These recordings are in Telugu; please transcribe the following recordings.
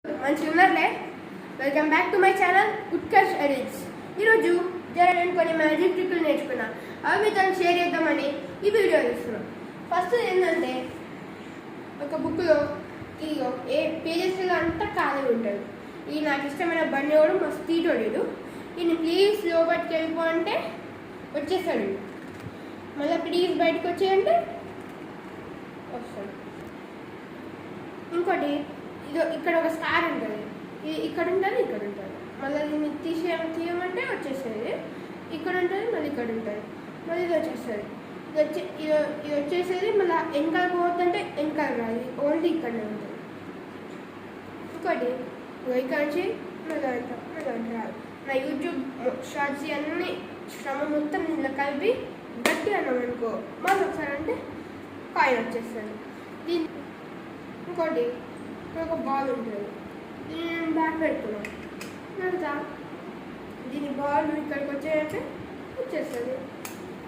మంచిగా ఉన్నారులే. Welcome back to my channel Utkarsh edits. ఈరోజు నేను కొన్ని మ్యాజిక్ ట్రిక్లు నేర్చుకున్నా. అవి మీతో షేర్ చేద్దామని ఈ వీడియో తీస్తున్నాం. ఫస్ట్ ఏంటంటే, ఒక బుక్లో ఇదిగో ఏ పేజెస్లో అంతా ఖాళీ ఉంటుంది. ఈ నాకు ఇష్టమైన బండివాడు మస్తు తీటోడు. ఈయన ప్లీజ్ లోపలికి వెళ్ళిపో అంటే వచ్చేస్తాడు. మళ్ళీ ప్లీజ్ బయటకు వచ్చేయంటే వస్తాడు. ఇంకోటి ఇది ఇక్కడ ఒక స్టార్ ఉంటుంది, ఇది ఇక్కడ ఉంటుంది, ఇక్కడ ఉంటుంది. మళ్ళీ దీన్ని తీయమంటే వచ్చేస్తుంది. ఇక్కడ ఉంటుంది, మళ్ళీ ఇక్కడ ఉంటుంది, మళ్ళీ ఇది వచ్చేస్తుంది. ఇది వచ్చేసేది మళ్ళీ వెనకాల పోతుంటే వెనకాల రాదు, ఓన్లీ ఇక్కడనే ఉంటుంది. ఇంకోటి ఇక్కడ నుంచి మళ్ళీ రాదు. నా యూట్యూబ్ షార్ట్స్ అన్నీ శ్రమ మొత్తం నిన్న కలిపి గట్టి అన్నాం అనుకో, మళ్ళీ ఒకసారి అంటే కాయిన్ వచ్చేస్తుంది. దీన్ని ఇంకోటి ఒక బాల్ ఉంటుంది, దీన్ని నేను బ్యాక్ పెడుతున్నాను. నడుతా దీని బాల్ ఇక్కడికి వచ్చేయంటే వచ్చేస్తుంది,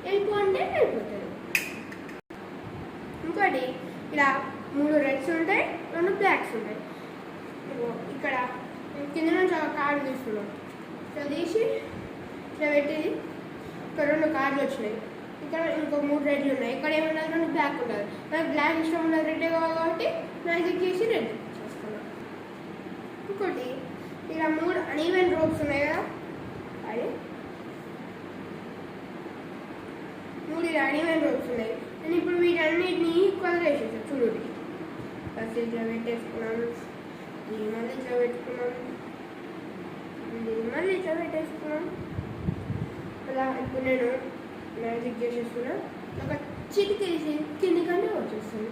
వెళ్ళిపో అంటే వెళ్ళిపోతుంది. ఇంకోటి ఇలా 3 రెడ్స్ ఉంటాయి, 2 బ్లాక్స్ ఉంటాయి. ఇక్కడ కింద నుంచి ఒక కార్డు తీసుకున్నాం, ఇట్లా తీసి ఇట్లా పెట్టేది. ఇక్కడ 2 కార్డులు వచ్చినాయి, ఇక్కడ ఇంకో 3 రెడ్లు ఉన్నాయి. ఇక్కడ ఏమన్నది 2 బ్లాక్ ఉంటుంది. నాకు బ్లాక్ ఇష్టం ఉన్నది రెడ్ కావాలి కాబట్టి మ్యాజిక్ చేసి రెడ్ చేసుకున్నాను. ఇంకోటి ఇలా 3 అన్ఈవెన్ రోప్స్ ఉన్నాయి కదా, అది 3 ఇలా అన్ఈవెన్ రోప్స్ ఉన్నాయి. నేను ఇప్పుడు వీటన్నిటిని ఈక్వల్గా వేసేసాను. చూడండి, ఫస్ట్ ఇట్లా పెట్టేసుకున్నాను, మళ్ళీ ఇట్లా పెట్టుకున్నాను, మళ్ళీ ఇట్లా పెట్టేసుకున్నాను. అలా ఇప్పుడు నేను మ్యాజిక్ చేసేస్తున్నా. ఒక చిటికేసి కిందికన్నా వచ్చేస్తుంది.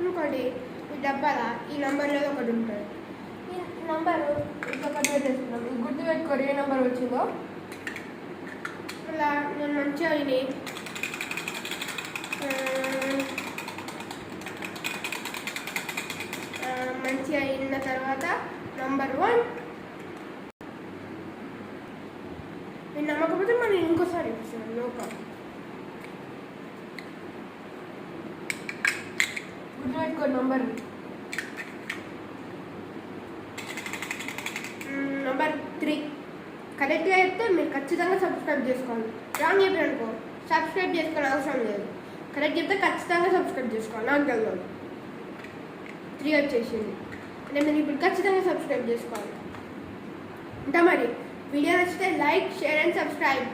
ఇంకోటి ఈ డబ్బాల ఈ నెంబర్లో ఒకటి ఉంటుంది. ఈ నెంబరు ఇంకొకటి పెట్టేస్తున్నాం. గుర్తు పెట్టుకోరు ఏ నెంబర్ వచ్చిందో. అలా నేను మంచిగా ఇది మంచిగా అయిన తర్వాత నెంబర్ 1 నేను నమ్మకపోతే మనం ఇంకోసారి ఇస్తున్నాను. లోపల గుర్తుపెట్టుకో నెంబర్ 3 కరెక్ట్గా చెప్తే మీరు ఖచ్చితంగా సబ్స్క్రైబ్ చేసుకోవాలి. రాంగ్ చెప్పారు అనుకో సబ్స్క్రైబ్ చేసుకోవాలి అవసరం లేదు. కరెక్ట్ చెప్తే ఖచ్చితంగా సబ్స్క్రైబ్ చేసుకోవాలి. నాకు తెలియదు 3 వచ్చేసింది అంటే మీరు ఇప్పుడు ఖచ్చితంగా సబ్స్క్రైబ్ చేసుకోవాలి. ఇంకా మరి వీడియో నచ్చితే లైక్, షేర్ అండ్ సబ్స్క్రైబ్.